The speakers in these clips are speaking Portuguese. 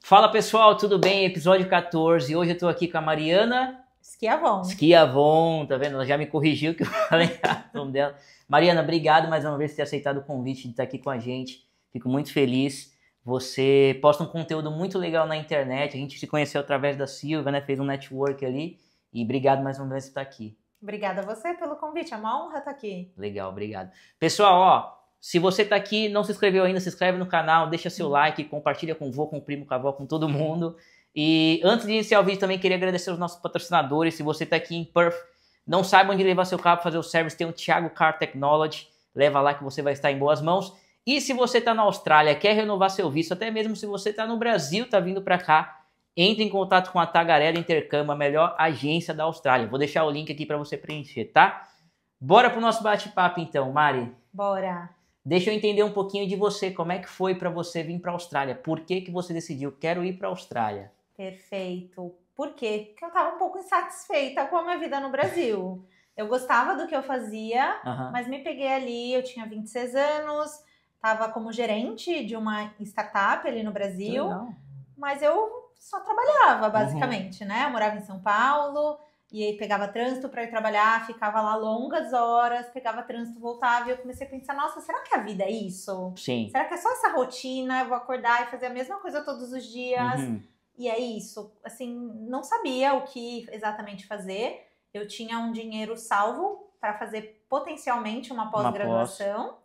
Fala pessoal, tudo bem? Episódio 14. Hoje eu tô aqui com a Mariana Schiavon. Schiavon, tá vendo? Ela já me corrigiu que eu falei o nome dela. Mariana, obrigado mais uma vez por ter aceitado o convite de estar aqui com a gente. Fico muito feliz. Você posta um conteúdo muito legal na internet. A gente se conheceu através da Silvia, né? Fez um network ali. E obrigado mais uma vez por estar aqui. Obrigada a você pelo convite, é uma honra estar aqui. Legal, obrigado. Pessoal, ó, se você tá aqui, não se inscreveu ainda, se inscreve no canal, deixa seu like, compartilha com o vô, com o primo, com a avó, com todo mundo. E antes de iniciar o vídeo também queria agradecer aos nossos patrocinadores. Se você tá aqui em Perth, não sabe onde levar seu carro para fazer o service, tem o Thiago Car Technology, leva lá que você vai estar em boas mãos. E se você tá na Austrália, quer renovar seu visto, até mesmo se você tá no Brasil, tá vindo para cá, entre em contato com a Tagarela Intercâmbio, a melhor agência da Austrália. Vou deixar o link aqui para você preencher, tá? Bora pro nosso bate-papo então, Mari. Bora. Deixa eu entender um pouquinho de você, como é que foi para você vir para a Austrália? Por que que você decidiu, quero ir para a Austrália? Perfeito. Por quê? Porque eu estava um pouco insatisfeita com a minha vida no Brasil. Eu gostava do que eu fazia, mas me peguei ali, eu tinha 26 anos, estava como gerente de uma startup ali no Brasil, mas eu só trabalhava basicamente, né? Eu morava em São Paulo, e aí pegava trânsito para ir trabalhar, ficava lá longas horas, pegava trânsito, voltava, e eu comecei a pensar, nossa, será que a vida é isso? Sim. Será que é só essa rotina, eu vou acordar e fazer a mesma coisa todos os dias? E é isso. Assim, não sabia o que exatamente fazer. Eu tinha um dinheiro salvo para fazer potencialmente uma pós-graduação.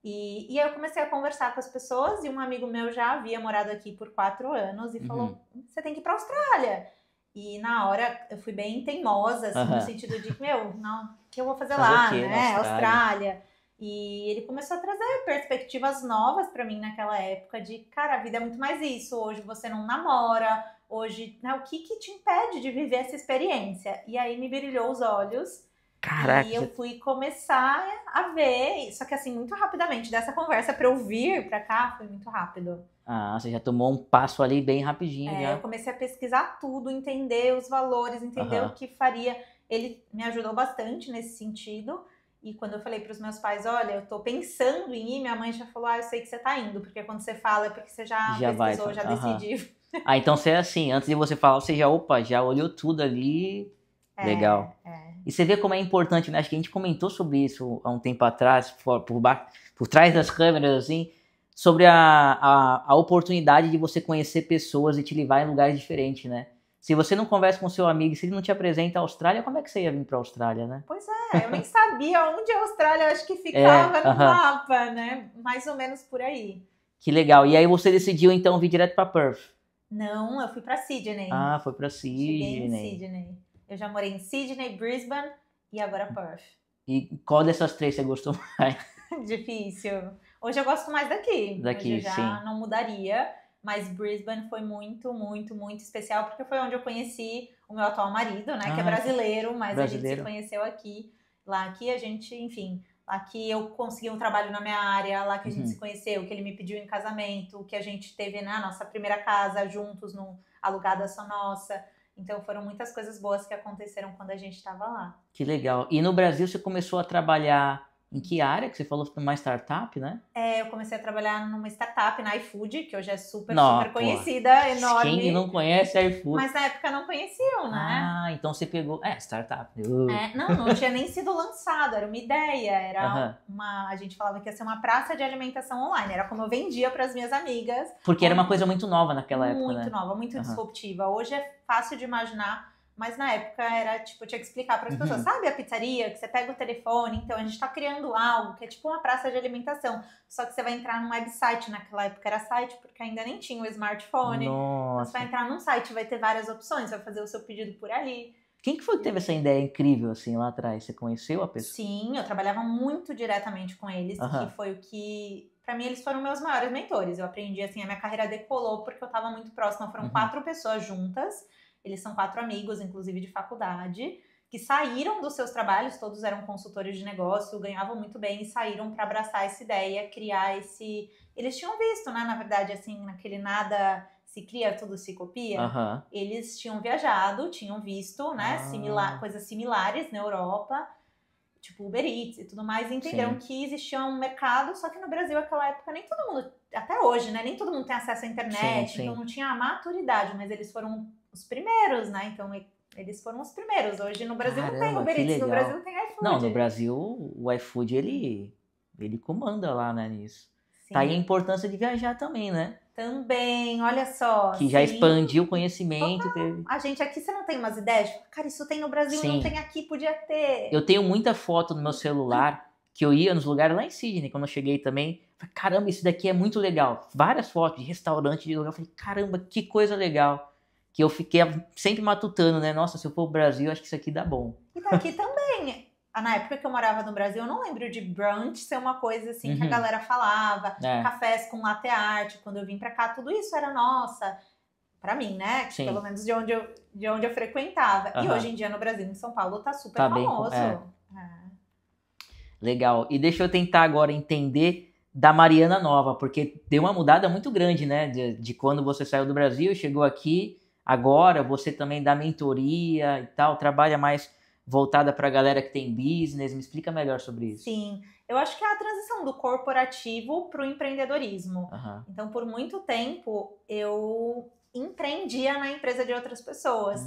E aí eu comecei a conversar com as pessoas, e um amigo meu já havia morado aqui por 4 anos e falou, você tem que ir para a Austrália. E na hora eu fui bem teimosa, assim, no sentido de, não, o que eu vou fazer lá, né? Austrália. E ele começou a trazer perspectivas novas pra mim naquela época de, cara, a vida é muito mais isso. Hoje você não namora, hoje, né? O que te impede de viver essa experiência? E aí me brilhou os olhos. Caraca. E eu fui começar a ver, só que assim, muito rapidamente, dessa conversa pra eu vir pra cá, foi muito rápido. Ah, você já tomou um passo ali bem rapidinho. Já. Eu comecei a pesquisar tudo, entender os valores, entender o que faria. Ele me ajudou bastante nesse sentido. E quando eu falei para os meus pais, olha, eu tô pensando em ir, minha mãe já falou, eu sei que você tá indo, porque quando você fala é porque você já pesquisou, já decidiu. Ah, então você é assim, antes de você falar, você já olhou tudo ali. Legal. E você vê como é importante, né? Acho que a gente comentou sobre isso há um tempo atrás, por trás das câmeras, assim, sobre a oportunidade de você conhecer pessoas e te levar em lugares diferentes, né? Se você não conversa com seu amigo, se ele não te apresenta a Austrália, como é que você ia vir para a Austrália, né? Pois é, eu nem sabia onde a Austrália, acho que ficava no mapa, né? Mais ou menos por aí. Que legal. E aí você decidiu, então, vir direto para Perth? Não, eu fui para Sydney. Ah, foi para Sydney. Cheguei em Sydney. Eu já morei em Sydney, Brisbane e agora Perth. E qual dessas três você gostou mais? Difícil. Hoje eu gosto mais daqui. Hoje eu já não mudaria. Mas Brisbane foi muito, muito, muito especial, porque foi onde eu conheci o meu atual marido, né? Que é brasileiro, mas a gente se conheceu aqui. Lá aqui a gente, enfim, aqui eu consegui um trabalho na minha área, lá que a gente se conheceu, que ele me pediu em casamento, que a gente teve na nossa primeira casa juntos, alugada só nossa. Então foram muitas coisas boas que aconteceram quando a gente estava lá. Que legal. E no Brasil você começou a trabalhar em que área? Que você falou numa startup, né? Eu comecei a trabalhar numa startup, na iFood, que hoje é super conhecida, enorme. Quem não conhece a iFood? Mas na época não conheciam, né? Ah, então você pegou... startup. Não tinha nem sido lançado, era uma ideia. Era a gente falava que ia ser uma praça de alimentação online. Era como eu vendia para as minhas amigas. Porque era uma coisa muito nova naquela época, né? Muito nova, muito disruptiva. Hoje é fácil de imaginar, mas na época era tipo, eu tinha que explicar para as pessoas, sabe a pizzaria que você pega o telefone, então a gente tá criando algo que é tipo uma praça de alimentação, só que você vai entrar num website, naquela época era site, porque ainda nem tinha o smartphone. Então você vai entrar num site, vai ter várias opções, vai fazer o seu pedido por ali. Quem que foi que teve essa ideia incrível assim lá atrás? Você conheceu a pessoa? Sim, eu trabalhava muito diretamente com eles, que foi o que... Pra mim, eles foram meus maiores mentores. Eu aprendi, assim, a minha carreira decolou porque eu tava muito próxima. Foram 4 pessoas juntas. Eles são 4 amigos, inclusive de faculdade, que saíram dos seus trabalhos, todos eram consultores de negócio, ganhavam muito bem e saíram para abraçar essa ideia, criar esse... Eles tinham visto, né, na verdade, assim, naquele nada se cria, tudo se copia. Eles tinham viajado, tinham visto, né, coisas similares na Europa, tipo Uber Eats e tudo mais, e entenderam que existia um mercado, só que no Brasil, naquela época, nem todo mundo até hoje, né? Nem todo mundo tem acesso à internet, Sim. então não tinha a maturidade, mas eles foram os primeiros, né? Então eles foram os primeiros. Hoje no Brasil não tem Caramba, Uber que Eats, no legal. Brasil tem iFood. Não, no Brasil o iFood, ele comanda lá, né, nisso. Sim. Tá aí a importância de viajar também, né? Também, olha só. Que já expandiu o conhecimento. A gente aqui, você não tem umas ideias? Cara, isso tem no Brasil, não tem aqui, podia ter. Eu tenho muita foto no meu celular que eu ia nos lugares lá em Sydney, quando eu cheguei também. Falei, caramba, isso daqui é muito legal. Várias fotos de restaurante, de lugar. Eu falei, caramba, que coisa legal. Que eu fiquei sempre matutando, né? Nossa, se eu for pro Brasil, acho que isso aqui dá bom. E daqui também. Na época que eu morava no Brasil, eu não lembro de brunch ser uma coisa assim que a galera falava. Cafés com latte art. Quando eu vim pra cá, tudo isso era nossa. Pra mim, né? Sim. Pelo menos de onde eu frequentava. E hoje em dia no Brasil, em São Paulo, tá super famoso. Legal. E deixa eu tentar agora entender da Mariana Nova, porque deu uma mudada muito grande, né? De quando você saiu do Brasil, chegou aqui, agora você também dá mentoria e tal, trabalha mais voltada para a galera que tem business. Me explica melhor sobre isso. Sim, eu acho que é a transição do corporativo para o empreendedorismo. Então, por muito tempo, eu empreendia na empresa de outras pessoas.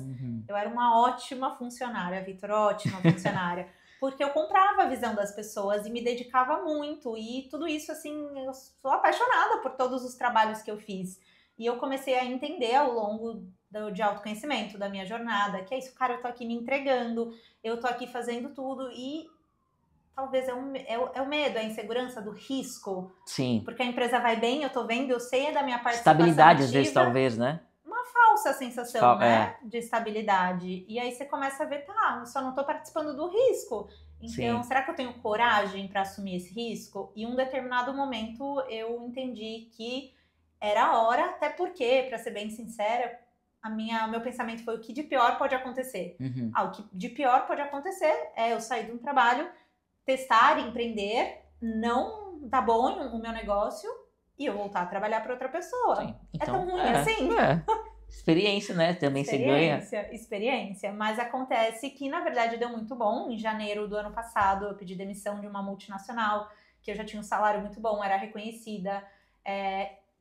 Eu era uma ótima funcionária, Vitor, ótima funcionária. Porque eu comprava a visão das pessoas e me dedicava muito. E tudo isso, assim, eu sou apaixonada por todos os trabalhos que eu fiz. E eu comecei a entender ao longo de autoconhecimento, da minha jornada, que é isso, cara, eu tô aqui me entregando, eu tô aqui fazendo tudo e talvez é o medo, a insegurança do risco. Sim. Porque a empresa vai bem, eu tô vendo, eu sei da minha participação estabilidade, ativa, às vezes, talvez, né? Uma falsa sensação, né? De estabilidade. E aí você começa a ver, tá, eu só não tô participando do risco. Então, será que eu tenho coragem para assumir esse risco? E em um determinado momento eu entendi que era a hora, até porque, para ser bem sincera, meu pensamento foi o que de pior pode acontecer. O que de pior pode acontecer é eu sair de um trabalho, testar, empreender, não dar bom o meu negócio e eu voltar a trabalhar para outra pessoa. Sim. Então, é tão ruim assim? Experiência, né? Também você ganha. Experiência. Mas acontece que, na verdade, deu muito bom. Em janeiro do ano passado, eu pedi demissão de uma multinacional, que eu já tinha um salário muito bom, era reconhecida.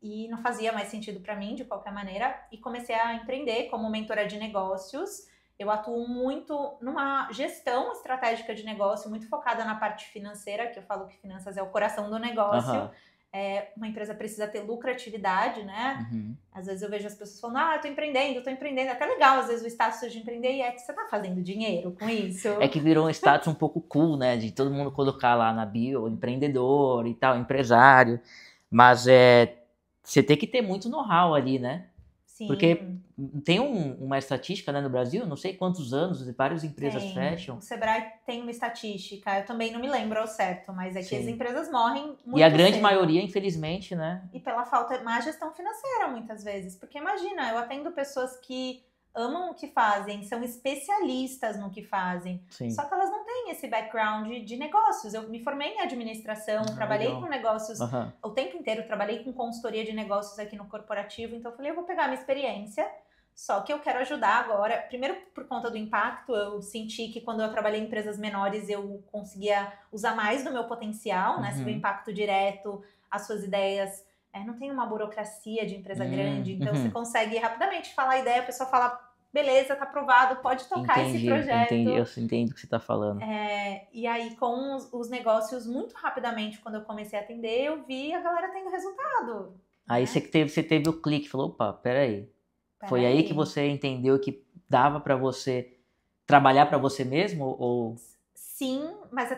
E não fazia mais sentido para mim, de qualquer maneira, e comecei a empreender como mentora de negócios. Eu atuo muito numa gestão estratégica de negócio, muito focada na parte financeira, que eu falo que finanças é o coração do negócio. Uma empresa precisa ter lucratividade, né? Às vezes eu vejo as pessoas falando, eu tô empreendendo. É até legal, às vezes, o status de empreender, e você tá fazendo dinheiro com isso? É que virou um status um pouco cool, né? De todo mundo colocar lá na bio, empreendedor e tal, empresário. Mas você tem que ter muito know-how ali, né? Sim. Porque tem uma estatística, né, no Brasil, não sei quantos anos, várias empresas fecham. O Sebrae tem uma estatística, eu também não me lembro ao certo, mas é que as empresas morrem muito E a grande cedo. maioria, infelizmente, né? E pela falta de má gestão financeira, muitas vezes. Porque imagina, eu atendo pessoas que amam o que fazem, são especialistas no que fazem. Só que elas não têm esse background de negócios. Eu me formei em administração, trabalhei com negócios o tempo inteiro, trabalhei com consultoria de negócios aqui no corporativo, então eu falei, eu vou pegar a minha experiência, só que eu quero ajudar agora. Primeiro, por conta do impacto, eu senti que quando eu trabalhei em empresas menores, eu conseguia usar mais do meu potencial, né? Você vê o impacto direto, as suas ideias. Não tem uma burocracia de empresa grande, então você consegue rapidamente falar a ideia, a pessoa fala, beleza, tá aprovado, pode tocar esse projeto. Eu entendo o que você tá falando. E aí, com os negócios, muito rapidamente, quando eu comecei a atender, eu vi a galera tendo resultado. Aí você teve o clique, falou, opa, peraí. Foi aí que você entendeu que dava pra você trabalhar pra você mesmo? Ou... Sim, mas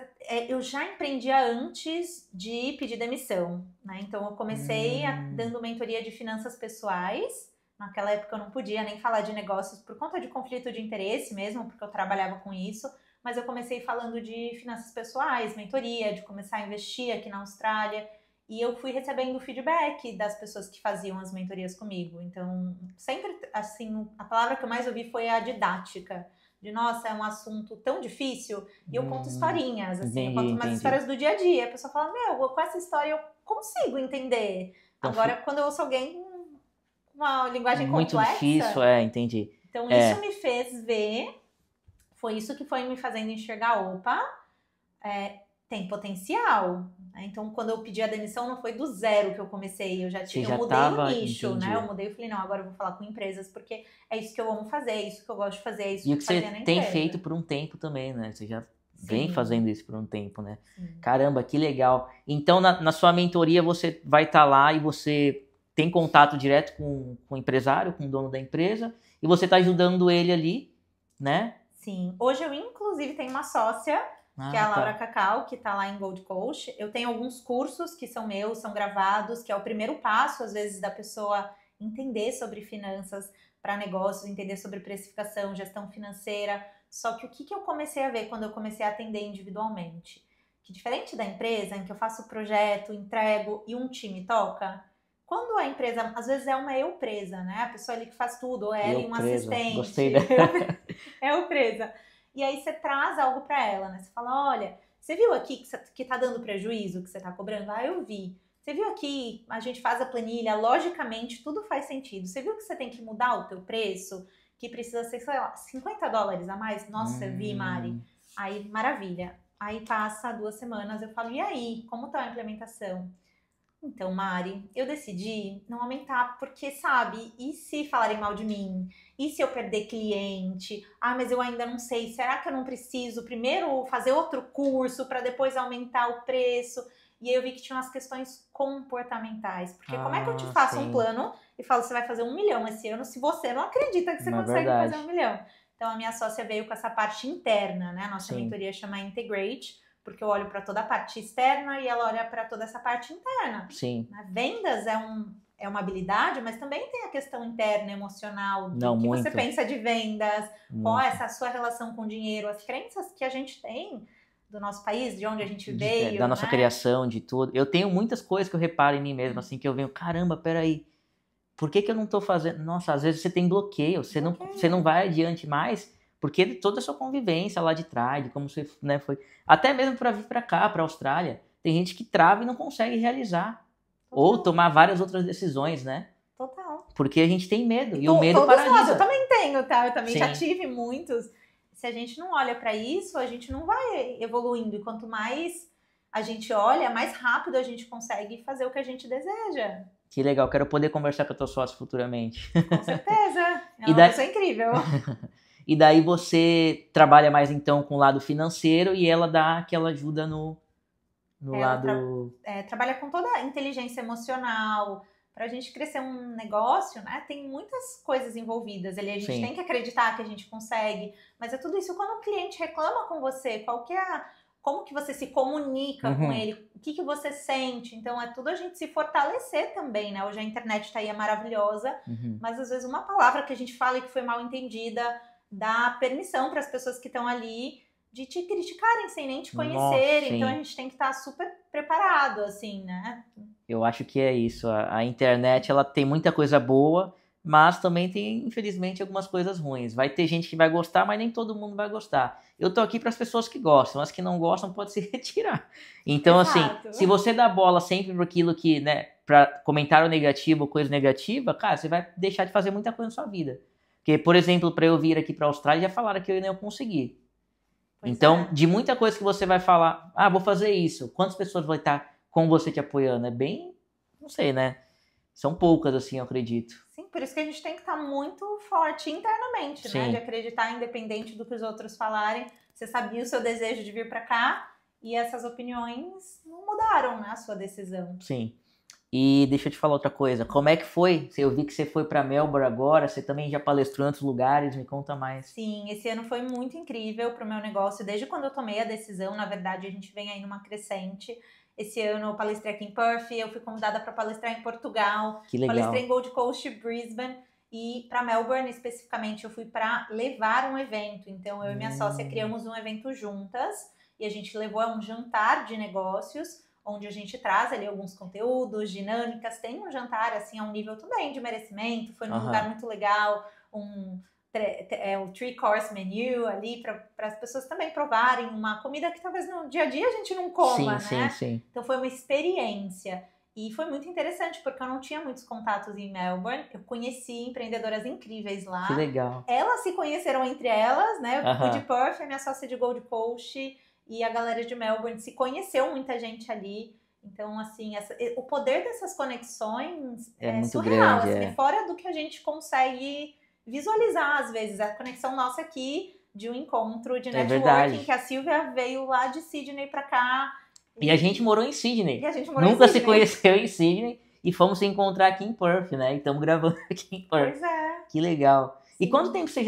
eu já empreendia antes de pedir demissão, né? Então, eu comecei dando mentoria de finanças pessoais. Naquela época, eu não podia nem falar de negócios por conta de conflito de interesse mesmo, porque eu trabalhava com isso. Mas eu comecei falando de finanças pessoais, mentoria, de começar a investir aqui na Austrália. E eu fui recebendo feedback das pessoas que faziam as mentorias comigo. Então, sempre, assim, a palavra que eu mais ouvi foi a didática. De, nossa, é um assunto tão difícil, e eu conto historinhas, assim, eu conto umas histórias do dia a dia. A pessoa fala, com essa história eu consigo entender. Então, agora, quando eu ouço alguém com uma linguagem complexa... Muito difícil, entendi. Então, isso me fez ver, foi isso que foi me fazendo enxergar, tem potencial. né? Então, quando eu pedi a demissão, não foi do zero que eu comecei. Eu mudei o nicho, entendi. né? Eu mudei e falei, não, agora eu vou falar com empresas, porque é isso que eu amo fazer, é isso que eu gosto de fazer, é isso E o que que fazia você na empresa. tem feito por um tempo também, né? Você já vem Sim. fazendo isso por um tempo, né? Sim. Caramba, que legal. Então, na sua mentoria, você vai estar lá e você tem contato direto com o empresário, com o dono da empresa, e você está ajudando ele ali, né? Sim. Hoje eu, inclusive, tenho uma sócia, que é a Laura Cacau, que está lá em Gold Coast. Eu tenho alguns cursos que são meus, são gravados, que é o primeiro passo, às vezes, da pessoa entender sobre finanças para negócios, entender sobre precificação, gestão financeira. Só que o que eu comecei a ver quando eu comecei a atender individualmente? Que diferente da empresa, em que eu faço o projeto, entrego e um time toca, quando a empresa, às vezes é uma eu-presa, né? A pessoa ali que faz tudo, ou ela e um assistente. Gostei dela. É eu-presa. E aí você traz algo para ela, né? Você fala, olha, você viu aqui que tá dando prejuízo, que você tá cobrando? Ah, eu vi. Você viu aqui, a gente faz a planilha, logicamente tudo faz sentido. Você viu que você tem que mudar o teu preço? Que precisa ser, sei lá, $50 a mais? Nossa, eu vi, Mari. Aí, maravilha. Aí passa 2 semanas, eu falo, e aí, como tá a implementação? Então, Mari, eu decidi não aumentar, porque, sabe, e se falarem mal de mim? E se eu perder cliente? Ah, mas eu ainda não sei, será que eu não preciso primeiro fazer outro curso para depois aumentar o preço? E aí eu vi que tinha umas questões comportamentais, porque como é que eu te faço um plano e falo, você vai fazer 1 milhão esse ano, se você não acredita que você consegue fazer 1 milhão? Então, a minha sócia veio com essa parte interna, né? A nossa mentoria chama Integrate, porque eu olho para toda a parte externa e ela olha para toda essa parte interna. Sim. Vendas é uma habilidade, mas também tem a questão interna, emocional, do que muito. você pensa de vendas, qual é essa sua relação com o dinheiro, as crenças que a gente tem do nosso país, de onde a gente veio, da nossa criação, de tudo. Eu tenho muitas coisas que eu reparo em mim mesmo, assim, que eu venho, caramba, peraí, por que eu não tô fazendo? Nossa, às vezes você tem bloqueio, você não vai adiante mais, porque toda a sua convivência lá de trás, de como você, né, foi. Até mesmo para vir para cá, para a Austrália, tem gente que trava e não consegue realizar. Total. Ou tomar várias outras decisões, né? Total. Porque a gente tem medo. E o medo paralisa. Nós, eu também tenho, tá? Eu também já tive muitos. Se a gente não olha para isso, a gente não vai evoluindo. E quanto mais a gente olha, mais rápido a gente consegue fazer o que a gente deseja. Que legal, quero poder conversar com a tua sócia futuramente. Com certeza. É uma pessoa incrível. E daí você trabalha mais então com o lado financeiro e ela dá aquela ajuda no lado... trabalha com toda a inteligência emocional. Para a gente crescer um negócio, né, tem muitas coisas envolvidas ali. A gente tem que acreditar que a gente consegue. Mas é tudo isso. Quando o cliente reclama com você, como que você se comunica com ele, o que você sente. Então, é tudo a gente se fortalecer também, né? Hoje a internet tá aí, é maravilhosa, mas às vezes uma palavra que a gente fala e que foi mal entendida dá permissão para as pessoas que estão ali de te criticarem sem nem te conhecerem. Então, a gente tem que estar super preparado, assim, né? Eu acho que é isso. A internet, ela tem muita coisa boa, mas também tem, infelizmente, algumas coisas ruins. Vai ter gente que vai gostar, mas nem todo mundo vai gostar. Eu tô aqui para as pessoas que gostam, as que não gostam pode se retirar. Então, assim, se você dá bola sempre para aquilo que, né, para comentário negativo ou coisa negativa, cara, você vai deixar de fazer muita coisa na sua vida. Porque, por exemplo, para eu vir aqui para a Austrália, já falaram que eu não ia conseguir. Então, de muita coisa que você vai falar, vou fazer isso, quantas pessoas vão estar com você te apoiando? É bem, não sei, né? São poucas, assim, eu acredito. Sim, por isso que a gente tem que estar muito forte internamente, né? De acreditar, independente do que os outros falarem. Você sabia o seu desejo de vir para cá e essas opiniões não mudaram, né, a sua decisão. Sim. E deixa eu te falar outra coisa. Como é que foi? Eu vi que você foi para Melbourne agora. Você também já palestrou em outros lugares. Me conta mais. Sim, esse ano foi muito incrível para o meu negócio. Desde quando eu tomei a decisão, na verdade, a gente vem aí numa crescente. Esse ano eu palestrei aqui em Perth, eu fui convidada para palestrar em Portugal. Que legal. Palestrei em Gold Coast, Brisbane. E para Melbourne, especificamente, eu fui para levar um evento. Então, eu e minha sócia criamos um evento juntas. E a gente levou a um jantar de negócios, onde a gente traz ali alguns conteúdos, dinâmicas. Tem um jantar, assim, a um nível também de merecimento. Foi num lugar muito legal, o 3-course menu ali, para as pessoas também provarem uma comida que talvez no dia a dia a gente não coma, né? Sim. Então foi uma experiência. E foi muito interessante, porque eu não tinha muitos contatos em Melbourne. Eu conheci empreendedoras incríveis lá. Que legal. Elas se conheceram entre elas, né? O de Perth, a minha sócia de Gold Coast, e a galera de Melbourne se conheceu, muita gente ali. Então, assim, o poder dessas conexões é muito surreal, grande. assim, é fora do que a gente consegue visualizar, às vezes. A conexão nossa aqui de um encontro de networking, que a Silvia veio lá de Sydney pra cá. E a gente morou em Sydney. Nunca se conheceu em Sydney e fomos se encontrar aqui em Perth, né? E estamos gravando aqui em Perth. Pois é. Que legal. Sim. E quanto tempo você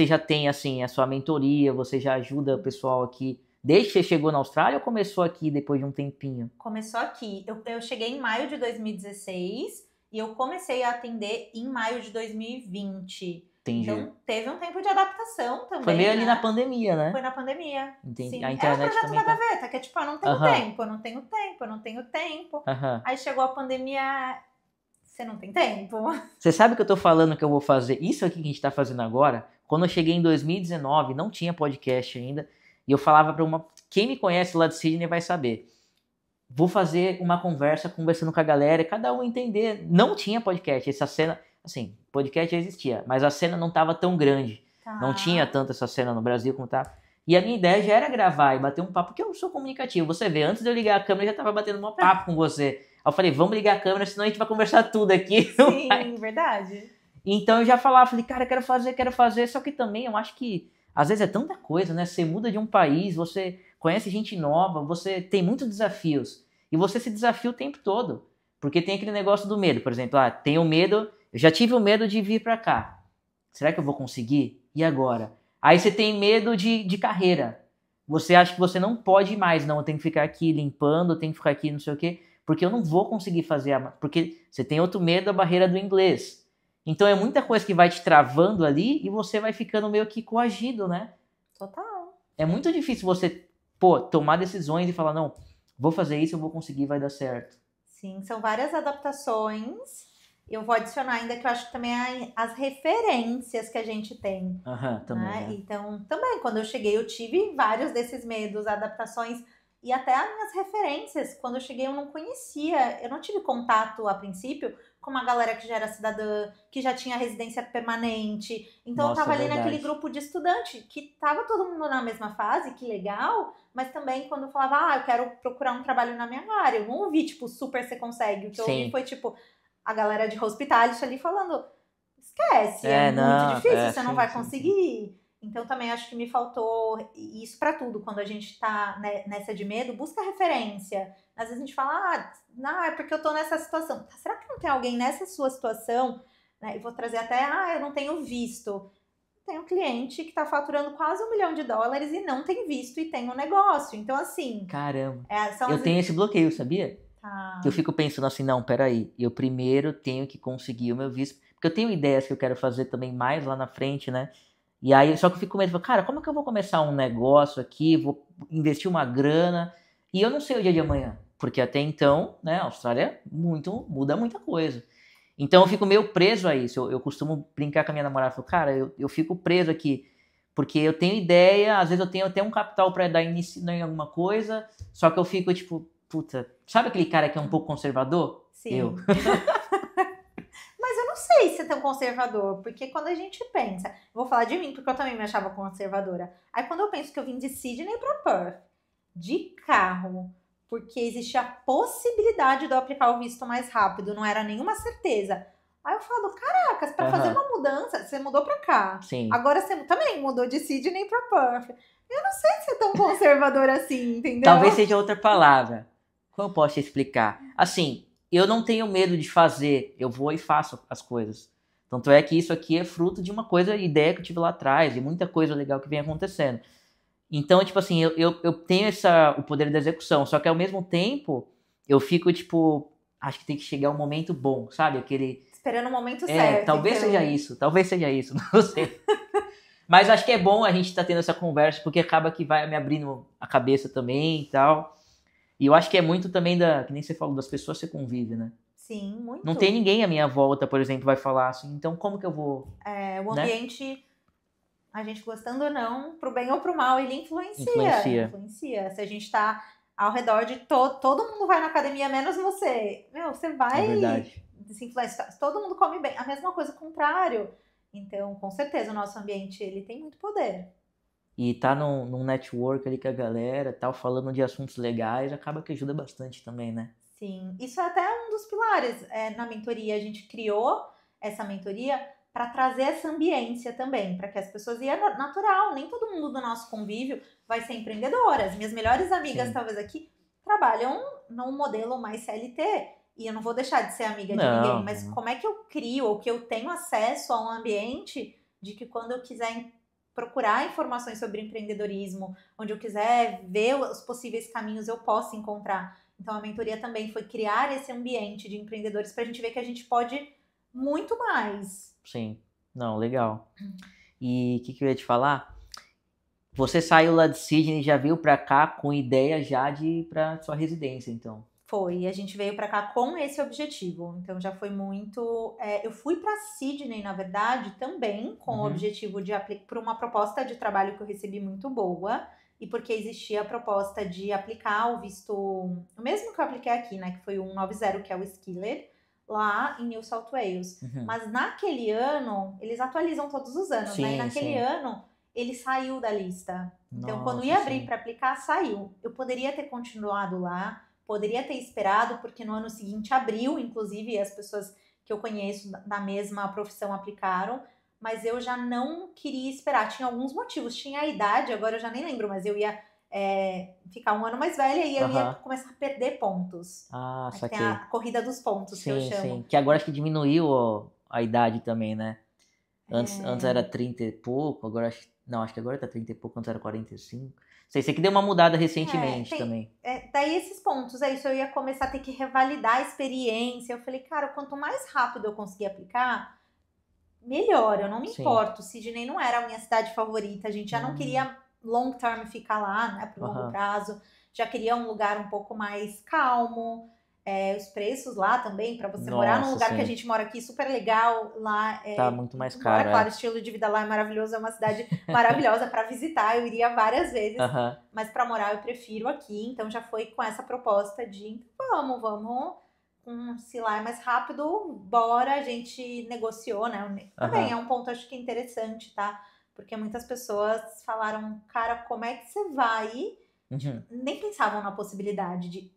já tem, assim, a sua mentoria? Você já ajuda o pessoal aqui? Desde que você chegou na Austrália ou começou aqui depois de um tempinho? Começou aqui. Eu cheguei em maio de 2016 e eu comecei a atender em maio de 2020. Entendi. Então, teve um tempo de adaptação também. Foi meio ali na pandemia, né? Foi na pandemia. Entendi. Sim. A internet é o projeto também da gaveta, que é tipo, eu não tenho tempo, eu não tenho tempo. Aí chegou a pandemia, você não tem tempo. Você sabe que eu tô falando que eu vou fazer isso aqui que a gente tá fazendo agora? Quando eu cheguei em 2019, não tinha podcast ainda, e eu falava pra quem me conhece lá de Sydney vai saber. Vou fazer uma conversa, conversando com a galera, cada um entender. Não tinha podcast, essa cena... Assim, podcast já existia, mas a cena não tava tão grande. Não tinha tanto essa cena no Brasil como tá. E a minha ideia já era gravar e bater um papo, porque eu sou comunicativo. Você vê, antes de eu ligar a câmera, eu já tava batendo um papo com você. Aí eu falei, vamos ligar a câmera, senão a gente vai conversar tudo aqui. Sim, verdade. Então eu já falei, cara, quero fazer. Só que também eu acho que, às vezes é tanta coisa, né? Você muda de um país, você conhece gente nova, você tem muitos desafios. E você se desafia o tempo todo. Porque tem aquele negócio do medo. Por exemplo, tenho medo... Eu já tive o medo de vir pra cá. Será que eu vou conseguir? E agora? Aí você tem medo de carreira. Você acha que você não pode mais. Não, eu tenho que ficar aqui limpando, eu tenho que ficar aqui não sei o quê. Porque eu não vou conseguir fazer. Porque você tem outro medo da barreira do inglês. Então é muita coisa que vai te travando ali e você vai ficando meio que coagido, né? Total. É muito difícil você, tomar decisões e falar, não, vou fazer isso, eu vou conseguir, vai dar certo. Sim, são várias adaptações. Eu vou adicionar ainda que eu acho que também as referências que a gente tem. Também. Né? Então, também, quando eu cheguei, eu tive vários desses medos, adaptações e até as minhas referências. Quando eu cheguei, eu não conhecia, eu não tive contato a princípio com uma galera que já era cidadã, que já tinha residência permanente. Então, eu tava ali naquele grupo de estudante, que tava todo mundo na mesma fase, que legal, mas também quando eu falava, eu quero procurar um trabalho na minha área, eu não ouvi, tipo, super você consegue. O que eu ouvi foi, tipo, a galera de hospitality ali falando, esquece, é muito difícil, você não vai conseguir. Então também acho que me faltou isso pra tudo. Quando a gente tá nessa de medo, busca referência. Às vezes a gente fala, não, é porque eu tô nessa situação. Será que não tem alguém nessa sua situação? Né? Eu vou trazer até, eu não tenho visto. Tem um cliente que tá faturando quase $1 milhão e não tem visto e tem um negócio. Então assim... Caramba, eu tenho esse bloqueio, sabia? Que eu fico pensando assim, não, peraí, eu primeiro tenho que conseguir o meu visto, porque eu tenho ideias que eu quero fazer também mais lá na frente, né? E aí, só que eu fico com medo, cara, como é que eu vou começar um negócio aqui, vou investir uma grana, e eu não sei o dia de amanhã, porque até então, né, a Austrália muda muita coisa. Então eu fico meio preso a isso, eu costumo brincar com a minha namorada, falo, cara, eu fico preso aqui, porque eu tenho ideia, às vezes eu tenho até um capital para dar início em alguma coisa, só que eu fico tipo, puta, sabe aquele cara que é um pouco conservador? Sim. Eu. Mas eu não sei se é tão conservador, porque quando a gente pensa... Vou falar de mim, porque eu também me achava conservadora. Aí quando eu penso que eu vim de Sydney pra Perth, de carro, porque existia a possibilidade de eu aplicar o visto mais rápido, não era nenhuma certeza. Aí eu falo, caracas, pra fazer uma mudança, você mudou pra cá. Sim. Agora você também mudou de Sydney pra Perth. Eu não sei se é tão conservador assim, entendeu? Talvez seja outra palavra. Como eu posso te explicar? Assim, eu não tenho medo de fazer, eu vou e faço as coisas. Tanto é que isso aqui é fruto de uma ideia que eu tive lá atrás, e muita coisa legal que vem acontecendo. Então, tipo assim, eu tenho o poder da execução, só que ao mesmo tempo, eu fico, tipo, acho que tem que chegar um momento bom, sabe? Esperando o momento certo. Talvez seja isso, não sei. Mas acho que é bom a gente estar tendo essa conversa, porque acaba que vai me abrindo a cabeça também e tal. E eu acho que é muito também que nem você falou, das pessoas que você convive, né? Sim, muito. Não tem ninguém à minha volta, por exemplo, vai falar assim, então como que eu vou... O ambiente, a gente gostando ou não, pro bem ou pro mal, ele influencia. Se a gente tá ao redor de todo mundo vai na academia, menos você. Você vai se influenciar. Todo mundo come bem. A mesma coisa, o contrário. Então, com certeza, o nosso ambiente, ele tem muito poder. e tá num network ali com a galera, tal, falando de assuntos legais, acaba que ajuda bastante também, né? Sim, isso é até um dos pilares na mentoria. A gente criou essa mentoria para trazer essa ambiência também, para que as pessoas, e é natural, nem todo mundo do nosso convívio vai ser empreendedora. As minhas melhores amigas, Sim. talvez aqui, trabalham num modelo mais CLT, e eu não vou deixar de ser amiga de Não, ninguém, mas como é que eu crio, ou que eu tenho acesso a um ambiente de que quando eu quiser procurar informações sobre empreendedorismo, onde eu quiser ver os possíveis caminhos, eu possa encontrar. Então, a mentoria também foi criar esse ambiente de empreendedores para a gente ver que a gente pode muito mais. sim. Não, legal. E o que eu ia te falar? Você saiu lá de Sydney e já veio pra cá com ideia já de ir pra sua residência, então. Foi, a gente veio para cá com esse objetivo. Então, já foi muito. Eu fui para Sydney, na verdade, também com o objetivo de aplicar por uma proposta de trabalho que eu recebi muito boa. E porque existia a proposta de aplicar o visto, o mesmo que eu apliquei aqui, né? Que foi o 190, que é o Skilled, lá em New South Wales. Mas naquele ano, eles atualizam todos os anos, né? E naquele ano, ele saiu da lista. Então, quando ia abrir para aplicar, saiu. Eu poderia ter continuado lá, poderia ter esperado, porque no ano seguinte abriu, inclusive, as pessoas que eu conheço da mesma profissão aplicaram, mas eu já não queria esperar. Tinha alguns motivos, tinha a idade, agora eu já nem lembro, mas eu ia ficar um ano mais velha e eu ia começar a perder pontos. Ah, saquei. Tem a corrida dos pontos, que eu chamo. Sim, que agora acho que diminuiu a idade também, né? Antes era 30 e pouco, agora acho que agora tá 30 e pouco, antes era 45. Sei que deu uma mudada recentemente também. Daí esses pontos, é isso, eu ia começar a ter que revalidar a experiência. Eu falei, cara, quanto mais rápido eu conseguir aplicar, melhor, eu não me importo. Sydney não era a minha cidade favorita, a gente já não queria long term ficar lá, né, por longo prazo, já queria um lugar um pouco mais calmo. Os preços lá também, para você morar num lugar que a gente mora aqui, super legal, lá tá muito mais caro. Claro, o estilo de vida lá é maravilhoso, é uma cidade maravilhosa para visitar, eu iria várias vezes, mas para morar eu prefiro aqui, então já foi com essa proposta de vamos, se lá é mais rápido, bora, a gente negociou, né? Também é um ponto, acho que interessante, tá? Porque muitas pessoas falaram, cara, como é que você vai? Nem pensavam na possibilidade de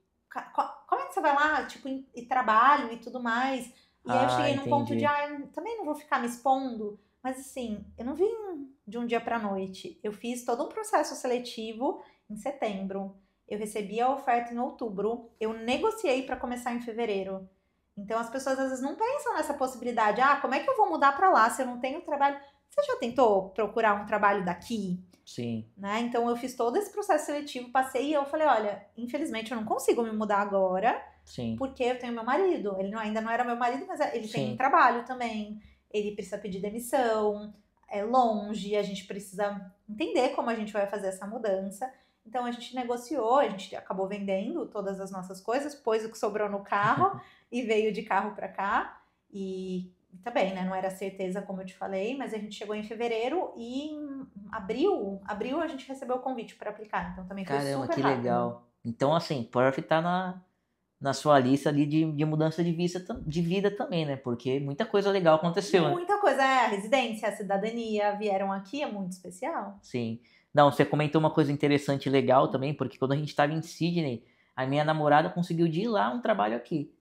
como é que você vai lá, tipo, e trabalho e tudo mais. E aí eu cheguei num ponto de, também não vou ficar me expondo. Mas assim, eu não vim de um dia pra noite. Eu fiz todo um processo seletivo em setembro. Eu recebi a oferta em outubro. Eu negociei para começar em fevereiro. Então as pessoas às vezes não pensam nessa possibilidade. Como é que eu vou mudar para lá se eu não tenho trabalho? Você já tentou procurar um trabalho daqui? Sim. Né? Então eu fiz todo esse processo seletivo, passei e eu falei, olha, infelizmente eu não consigo me mudar agora, porque eu tenho meu marido. Ele ainda não era meu marido, mas ele tem um trabalho também. Ele precisa pedir demissão, é longe, a gente precisa entender como a gente vai fazer essa mudança. Então a gente negociou, a gente acabou vendendo todas as nossas coisas, pôs o que sobrou no carro e veio de carro para cá. E também, né? Não era certeza, como eu te falei, mas a gente chegou em fevereiro e em abril a gente recebeu o convite para aplicar. Então também foi super que rápido. Legal. Então, assim, Perth tá na sua lista ali de mudança de vida também, né? Porque muita coisa legal aconteceu, né? Muita coisa, a residência, a cidadania, vieram aqui, é muito especial. Sim. Não, você comentou uma coisa interessante e legal também, porque quando a gente estava em Sydney, a minha namorada conseguiu de ir lá um trabalho aqui.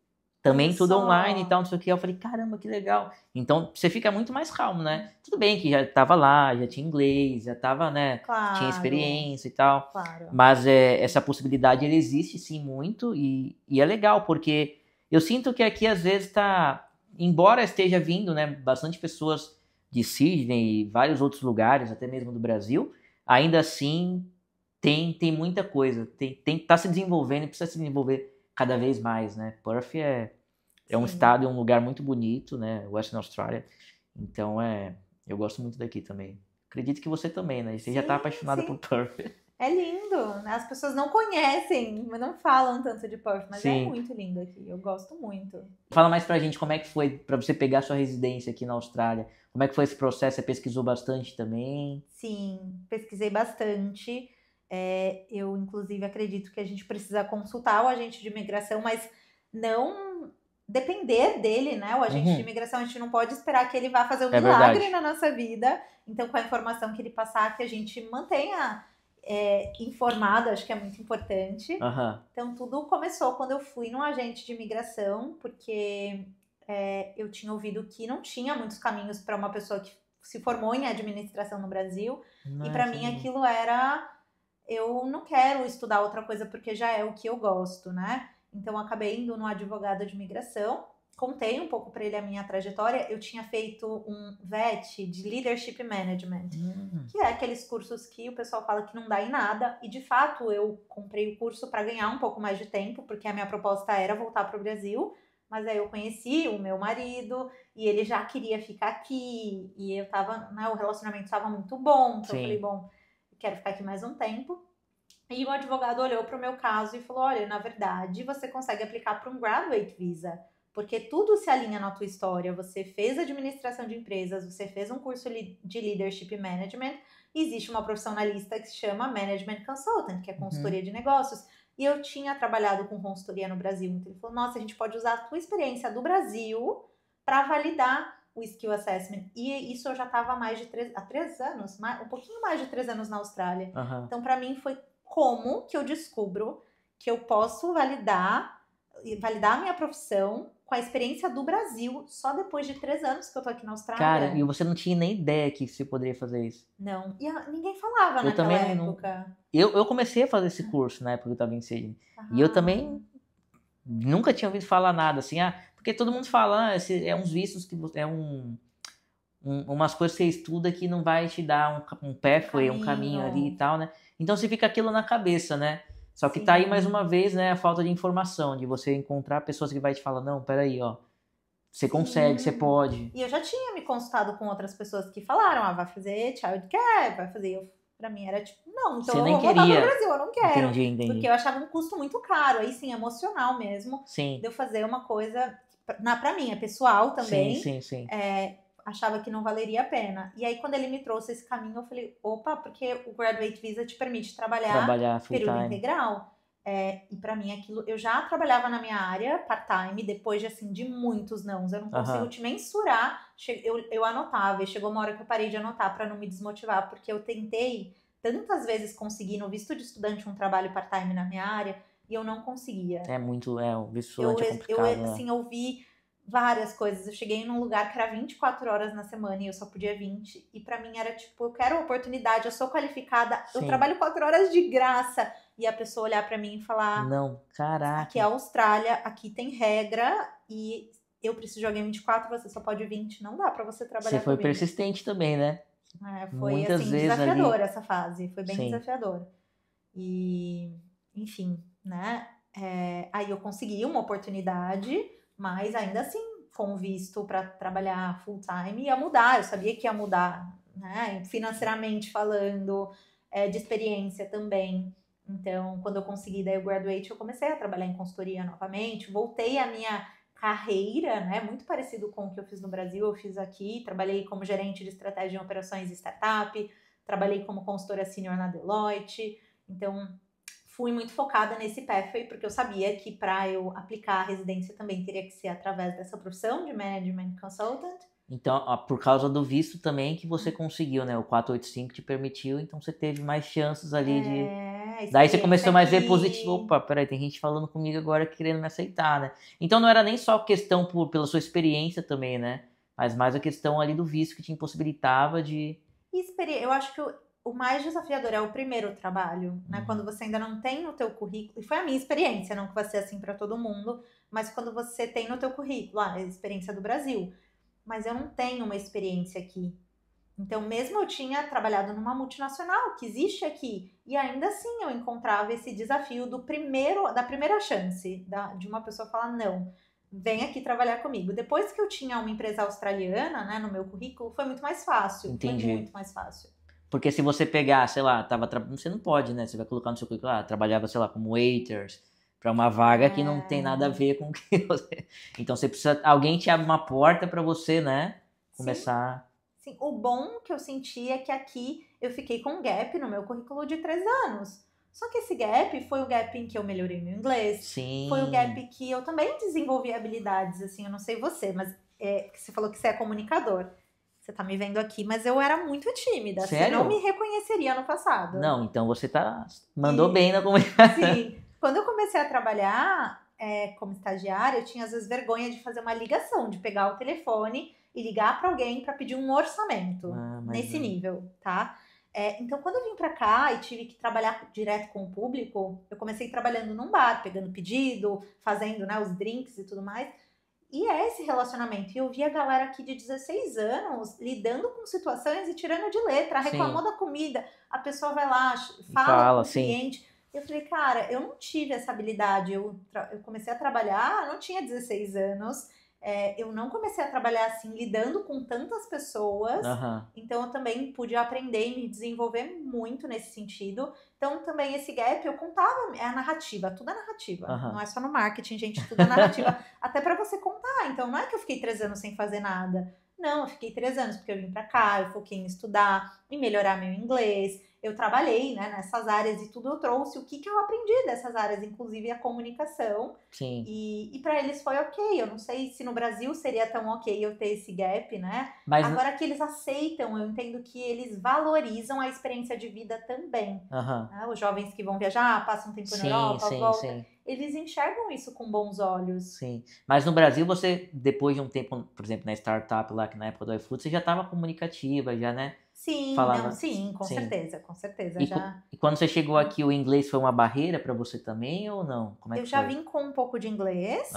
Também tudo online e tal, não sei o que. Eu falei, caramba, que legal. Então, você fica muito mais calmo, né? Tudo bem que já tava lá, já tinha inglês, já tava, né? Tinha experiência e tal. Mas essa possibilidade, ela existe sim muito e é legal, porque eu sinto que aqui às vezes tá... Embora esteja vindo, né? Bastante pessoas de Sydney e vários outros lugares, até mesmo do Brasil, ainda assim tem muita coisa. Tá se desenvolvendo e precisa se desenvolver cada vez mais, né? Perth é um estado e um lugar muito bonito, né? Western Australia. Então, eu gosto muito daqui também. Acredito que você também, né? Você já tá apaixonada por Perth. É lindo. As pessoas não conhecem, mas não falam tanto de Perth, mas é muito lindo aqui. Eu gosto muito. Fala mais pra gente como é que foi pra você pegar sua residência aqui na Austrália. Como é que foi esse processo? Você pesquisou bastante também? Sim, pesquisei bastante. Eu, inclusive, acredito que a gente precisa consultar o agente de imigração, mas não depender dele, né? O agente de imigração, a gente não pode esperar que ele vá fazer um milagre na nossa vida. Então, com a informação que ele passar, que a gente mantenha informado, acho que é muito importante. Então, tudo começou quando eu fui num agente de imigração, porque eu tinha ouvido que não tinha muitos caminhos para uma pessoa que se formou em administração no Brasil. E para mim aquilo era... Eu não quero estudar outra coisa porque já é o que eu gosto, né? Então, eu acabei indo no advogado de imigração, contei um pouco para ele a minha trajetória. Eu tinha feito um VET de Leadership Management, que é aqueles cursos que o pessoal fala que não dá em nada. E, de fato, eu comprei o curso para ganhar um pouco mais de tempo, porque a minha proposta era voltar para o Brasil. Mas aí eu conheci o meu marido e ele já queria ficar aqui. E eu tava, né, o relacionamento estava muito bom. Então, eu falei, bom, quero ficar aqui mais um tempo. E o advogado olhou para o meu caso e falou, olha, na verdade, você consegue aplicar para um Graduate Visa, porque tudo se alinha na tua história. Você fez administração de empresas, você fez um curso de Leadership Management, e existe uma profissão na lista que se chama Management Consultant, que é consultoria de negócios. E eu tinha trabalhado com consultoria no Brasil. Então ele falou, nossa, a gente pode usar a tua experiência do Brasil para validar o Skill Assessment. E isso eu já estava há 3 anos, um pouquinho mais de 3 anos na Austrália. Então, para mim, foi como que eu descubro que eu posso validar a minha profissão com a experiência do Brasil só depois de 3 anos que eu tô aqui na Austrália. Cara, e você não tinha nem ideia que você poderia fazer isso? Não, e ninguém falava naquela época. Eu comecei a fazer esse curso na época que eu tava em Sydney. E eu também nunca tinha ouvido falar nada assim, porque todo mundo fala, é uns vistos que umas coisas que você estuda que não vai te dar um pathway, um caminho ali e tal, né? Então você fica aquilo na cabeça, né? Só que tá aí mais uma vez, né, a falta de informação, de você encontrar pessoas que vai te falar, não, peraí, ó, você consegue, você pode. E eu já tinha me consultado com outras pessoas que falaram, vai fazer childcare, vai fazer... Pra mim era tipo, não, então você eu nem vou voltar queria. pro Brasil, eu não quero. Entendi. Porque eu achava um custo muito caro, aí sim, emocional mesmo. Sim. De eu fazer uma coisa, pra mim, é pessoal também. Sim. Achava que não valeria a pena. E aí, quando ele me trouxe esse caminho, eu falei, opa, porque o Graduate Visa te permite trabalhar período integral. E pra mim, aquilo... Eu já trabalhava na minha área, part-time, depois de muitos nãos. Eu não consigo te mensurar. Eu anotava, e chegou uma hora que eu parei de anotar pra não me desmotivar, porque eu tentei tantas vezes conseguir no visto de estudante um trabalho part-time na minha área, e eu não conseguia. O visto estudante é complicado. Eu vi várias coisas. Eu cheguei num lugar que era 24 horas na semana e eu só podia 20. E pra mim era tipo, eu quero oportunidade, eu sou qualificada, eu trabalho 4 horas de graça. E a pessoa olhar pra mim e falar... Não, caraca. Aqui é a Austrália, aqui tem regra e eu preciso de alguém 24, você só pode 20. Não dá pra você trabalhar Você foi comigo. persistente também, né? Foi muitas assim, vezes desafiadora ali... essa fase. Foi bem desafiadora. E, enfim, né? Aí eu consegui uma oportunidade, mas ainda assim, com visto para trabalhar full time, ia mudar. Eu sabia que ia mudar, né? Financeiramente falando, de experiência também. Então, quando eu consegui daí o Graduate, eu comecei a trabalhar em consultoria novamente. Voltei à minha carreira, né? Muito parecido com o que eu fiz no Brasil, eu fiz aqui. Trabalhei como gerente de estratégia em operações de startup. Trabalhei como consultora senior na Deloitte. Então, fui muito focada nesse pathway, porque eu sabia que para eu aplicar a residência também teria que ser através dessa profissão de Management Consultant. Então, por causa do visto também que você conseguiu, né? O 485 te permitiu, então você teve mais chances ali de... Daí você começou mais a ver positivo. Opa, peraí, tem gente falando comigo agora querendo me aceitar, né? Então não era nem só questão pela sua experiência também, né? Mas mais a questão ali do visto que te impossibilitava de... Eu acho que o mais desafiador é o primeiro trabalho, né? Quando você ainda não tem no teu currículo, e foi a minha experiência, não que vai ser assim para todo mundo, mas quando você tem no teu currículo, a experiência do Brasil, mas eu não tenho uma experiência aqui. Então, mesmo eu tinha trabalhado numa multinacional que existe aqui, e ainda assim eu encontrava esse desafio da primeira chance, de uma pessoa falar, não, vem aqui trabalhar comigo. Depois que eu tinha uma empresa australiana, né, no meu currículo, foi muito mais fácil. Entendi. Foi muito mais fácil. Porque se você pegar, sei lá, você não pode, né? Você vai colocar no seu currículo, trabalhava, sei lá, como waiters, para uma vaga que não tem nada a ver com o que você... Então você precisa... Alguém te abre uma porta para você, né? Começar... Sim, o bom que eu senti é que aqui eu fiquei com um gap no meu currículo de 3 anos. Só que esse gap foi o gap em que eu melhorei meu inglês. Sim. Foi o gap que eu também desenvolvi habilidades, assim, eu não sei você, mas você falou que você é comunicador. Você tá me vendo aqui, mas eu era muito tímida. Sério? Você não me reconheceria no passado. Não, então você mandou bem na comunicação. Sim. Quando eu comecei a trabalhar como estagiária, eu tinha às vezes vergonha de fazer uma ligação, de pegar o telefone e ligar para alguém para pedir um orçamento nesse nível, tá? Então, quando eu vim para cá e tive que trabalhar direto com o público, eu comecei trabalhando num bar, pegando pedido, fazendo, né, os drinks e tudo mais. E esse relacionamento. E eu vi a galera aqui de 16 anos lidando com situações e tirando de letra, reclamou da comida. A pessoa vai lá, fala com o cliente. Eu falei, cara, eu não tive essa habilidade. Eu comecei a trabalhar, eu não tinha 16 anos. Eu não comecei a trabalhar assim, lidando com tantas pessoas. Então, eu também pude aprender e me desenvolver muito nesse sentido. Então, também esse gap, eu contava, é a narrativa, tudo é narrativa. Não é só no marketing, gente, tudo é narrativa. Até pra você contar. Então, não é que eu fiquei 3 anos sem fazer nada. Não, eu fiquei 3 anos porque eu vim pra cá, eu foquei em estudar, em melhorar meu inglês. Eu trabalhei, né, nessas áreas e tudo eu trouxe o que eu aprendi dessas áreas, inclusive a comunicação. Sim. E para eles foi ok. Eu não sei se no Brasil seria tão ok eu ter esse gap, né? Mas agora que eles aceitam, eu entendo que eles valorizam a experiência de vida também. Né? Os jovens que vão viajar, passam um tempo na Europa, voltam. Eles enxergam isso com bons olhos. Sim. Mas no Brasil, você, depois de um tempo, por exemplo, na startup lá, que na época do iFood, você já estava comunicativa, já, né? Sim, com certeza, com certeza. E quando você chegou aqui, o inglês foi uma barreira para você também ou não? Como é que eu já vim com um pouco de inglês,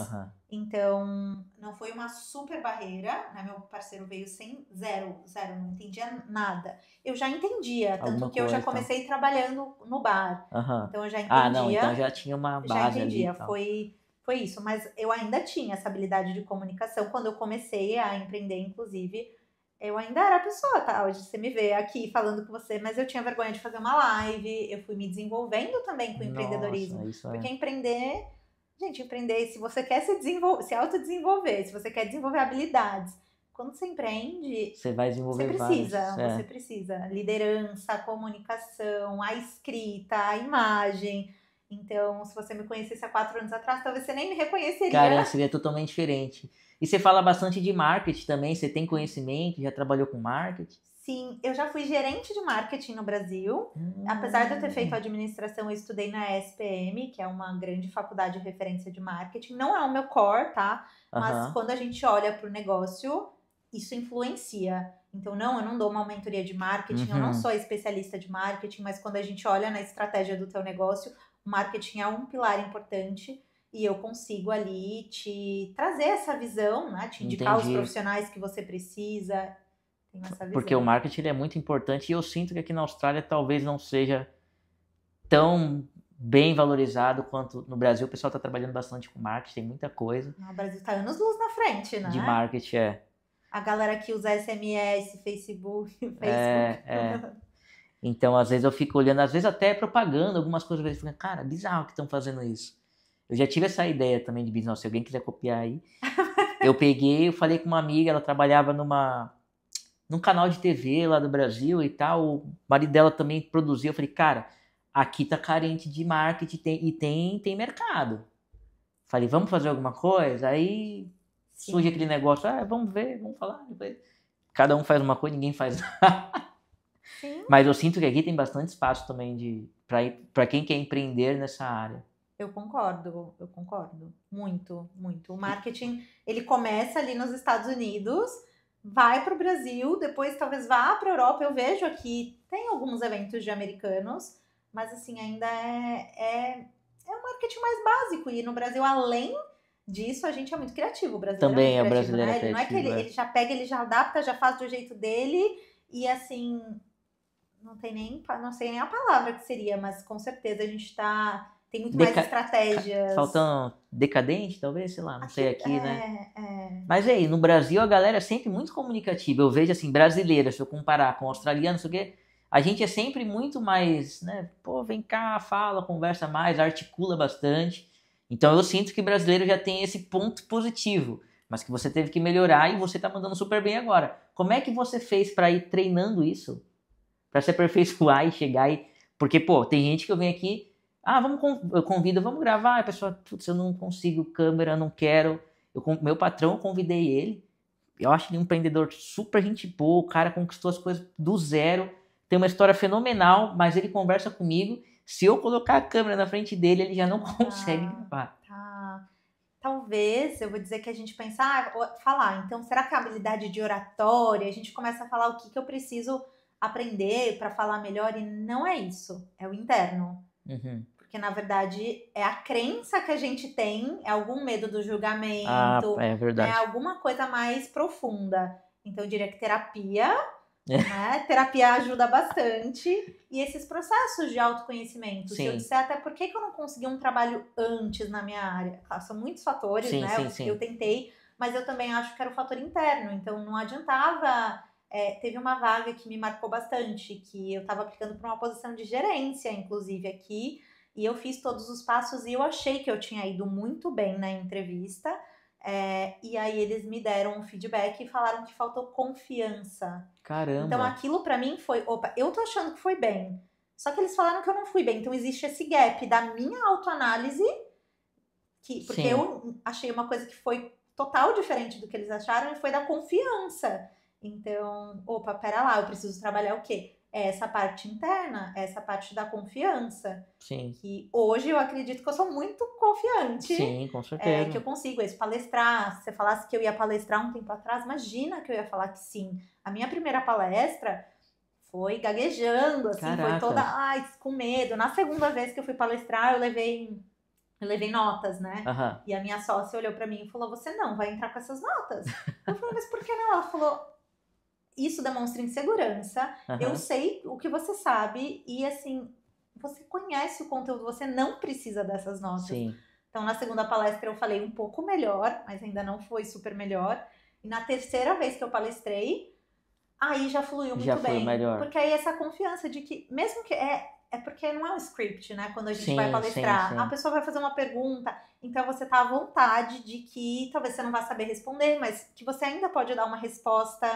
então não foi uma super barreira, né? Meu parceiro veio sem zero, não entendia nada. Eu já entendia, tanto que eu já comecei trabalhando no bar, então eu já entendia. Não, então já tinha uma base já entendia, ali. foi isso, mas eu ainda tinha essa habilidade de comunicação quando eu comecei a empreender, inclusive. Eu ainda era a pessoa, tá? Hoje você me vê aqui falando com você, mas eu tinha vergonha de fazer uma live, eu fui me desenvolvendo também com o empreendedorismo. Porque empreender, se você quer se autodesenvolver, se você quer desenvolver habilidades, quando você empreende, você vai desenvolver você precisa. Liderança, comunicação, a escrita, a imagem. Então, se você me conhecesse há 4 anos atrás, talvez você nem me reconheceria. Cara, seria totalmente diferente. E você fala bastante de marketing também, você tem conhecimento, já trabalhou com marketing? Sim, eu já fui gerente de marketing no Brasil. Apesar de eu ter feito administração, eu estudei na SPM, que é uma grande faculdade de referência de marketing. Não é o meu core, tá? Mas quando a gente olha para o negócio, isso influencia. Então, eu não dou uma mentoria de marketing, eu não sou especialista de marketing, mas quando a gente olha na estratégia do teu negócio, o marketing é um pilar importante. E eu consigo ali te trazer essa visão, né? Te indicar os profissionais que você precisa. Tem essa visão. Porque o marketing é muito importante e eu sinto que aqui na Austrália talvez não seja tão bem valorizado quanto no Brasil. O pessoal está trabalhando bastante com marketing, tem muita coisa. O Brasil está anos-luz na frente, né? De marketing, A galera que usa SMS, Facebook. Então, às vezes eu fico olhando, às vezes até propaganda, algumas coisas, eu fico, cara, bizarro que estão fazendo isso. Eu já tive essa ideia também de business, se alguém quiser copiar aí. Eu falei com uma amiga, ela trabalhava num canal de TV lá do Brasil e tal, o marido dela também produzia. Eu falei, cara, aqui tá carente de marketing e tem mercado. Falei, vamos fazer alguma coisa? Aí surge aquele negócio, vamos ver, vamos falar. Cada um faz uma coisa, ninguém faz nada. Mas eu sinto que aqui tem bastante espaço também para quem quer empreender nessa área. Eu concordo. Muito, muito. O marketing, ele começa ali nos Estados Unidos, vai para o Brasil, depois talvez vá para a Europa. Eu vejo aqui, tem alguns eventos de americanos, mas assim, ainda é um marketing mais básico. E no Brasil, além disso, a gente é muito criativo. O brasileiro também é muito criativo, brasileiro, né? Ele não é que ele já pega, ele já adapta, já faz do jeito dele e assim... Não sei nem a palavra que seria, mas com certeza a gente tem muito mais estratégias. Faltando decadente, talvez, sei lá, não sei aqui, né? Mas aí, no Brasil a galera é sempre muito comunicativa. Eu vejo assim, brasileira, se eu comparar com australiano, não sei o quê, a gente é sempre muito mais, né? Pô, vem cá, fala, conversa mais, articula bastante. Então eu sinto que brasileiro já tem esse ponto positivo, mas que você teve que melhorar e você tá mandando super bem agora. Como é que você fez para ir treinando isso? Para se aperfeiçoar e chegar e Porque, pô, tem gente que eu venho aqui, eu convido, vamos gravar, a pessoa, putz, eu não consigo câmera, não quero. Meu patrão, eu convidei ele, eu acho ele um empreendedor super gente boa, o cara conquistou as coisas do zero, tem uma história fenomenal, mas ele conversa comigo, se eu colocar a câmera na frente dele, ele já não consegue gravar. Tá. Talvez, eu vou dizer que a gente pensa, falar, então será que a habilidade de oratória, a gente começa a falar o que eu preciso aprender para falar melhor, e não é isso, é o interno. Uhum. Porque, na verdade, é a crença que a gente tem, é algum medo do julgamento, é verdade. É alguma coisa mais profunda. Então, eu diria que terapia, né? Terapia ajuda bastante. E esses processos de autoconhecimento. Sim. Se eu disser até por que eu não consegui um trabalho antes na minha área. Claro, são muitos fatores, sim, né? Sim. Eu tentei, mas eu também acho que era o fator interno. Então, não adiantava... teve uma vaga que me marcou bastante, que eu estava aplicando para uma posição de gerência, inclusive, aqui. E eu fiz todos os passos e eu achei que eu tinha ido muito bem na entrevista. E aí eles me deram um feedback e falaram que faltou confiança. Caramba. Então aquilo pra mim foi, opa, eu tô achando que foi bem. Só que eles falaram que eu não fui bem. Então existe esse gap da minha autoanálise, porque eu achei uma coisa que foi total diferente do que eles acharam, e foi da confiança. Então, opa, pera lá, eu preciso trabalhar o quê? Essa parte interna, essa parte da confiança. Sim. Que hoje eu acredito que eu sou muito confiante. Sim, com certeza. Que eu consigo palestrar. Se você falasse que eu ia palestrar um tempo atrás, imagina que eu ia falar que sim. A minha primeira palestra foi gaguejando, assim, Caraca. foi toda com medo. Na segunda vez que eu fui palestrar, eu levei notas, né? Uhum. E a minha sócia olhou pra mim e falou, você não vai entrar com essas notas. Eu falei, mas por que não? Ela falou, isso demonstra insegurança, eu sei o que você sabe e, assim, você conhece o conteúdo, você não precisa dessas notas. Sim. Então, na segunda palestra eu falei um pouco melhor, mas ainda não foi super melhor. E na terceira vez que eu palestrei, aí já fluiu muito bem. Foi melhor. Porque aí essa confiança de que, mesmo que... É porque não é um script, né? Quando a gente vai palestrar, a pessoa vai fazer uma pergunta, então você tá à vontade de que talvez você não vá saber responder, mas que você ainda pode dar uma resposta,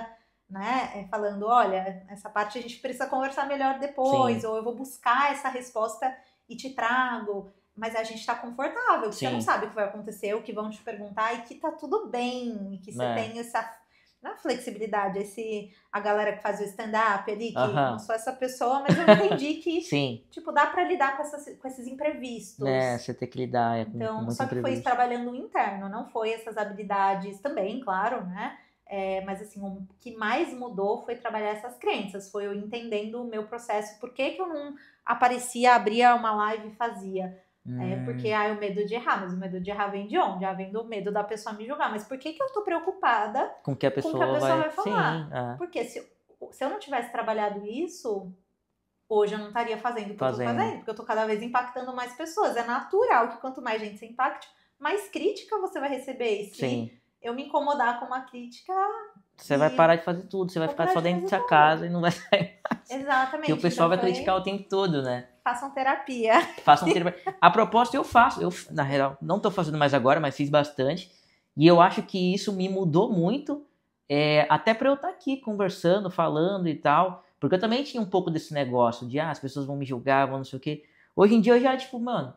né? Falando, olha, essa parte a gente precisa conversar melhor depois, ou eu vou buscar essa resposta e te trago. Mas a gente tá confortável, que você não sabe o que vai acontecer, o que vão te perguntar, e que tá tudo bem, e que você tem essa... Não é flexibilidade, a galera que faz o stand-up ali, que não sou essa pessoa, mas eu entendi que, tipo, dá pra lidar com esses imprevistos. Você tem que lidar então, com muito só que foi trabalhando o interno, não foi essas habilidades também, claro, né? Mas assim, o que mais mudou foi trabalhar essas crenças, foi eu entendendo o meu processo, por que eu não aparecia, abria uma live e fazia. Porque o medo de errar, mas o medo de errar vem de onde? Já vem do medo da pessoa me julgar. Mas por que eu tô preocupada com o que a pessoa vai falar? Porque se eu não tivesse trabalhado isso, hoje eu não estaria fazendo o que eu tô fazendo, porque eu tô cada vez impactando mais pessoas. É natural que quanto mais gente se impacte, mais crítica você vai receber. E se eu me incomodar com uma crítica... Você vai parar de fazer tudo, você vai ficar só dentro da sua casa e não vai sair mais. Exatamente. E o pessoal vai criticar o tempo todo, né? Façam terapia. A propósito, eu faço. Eu, na real, não tô fazendo mais agora, mas fiz bastante. E eu acho que isso me mudou muito, até pra eu estar aqui conversando, falando e tal. Porque eu também tinha um pouco desse negócio de, as pessoas vão me julgar, vão não sei o quê. Hoje em dia eu já, tipo, mano,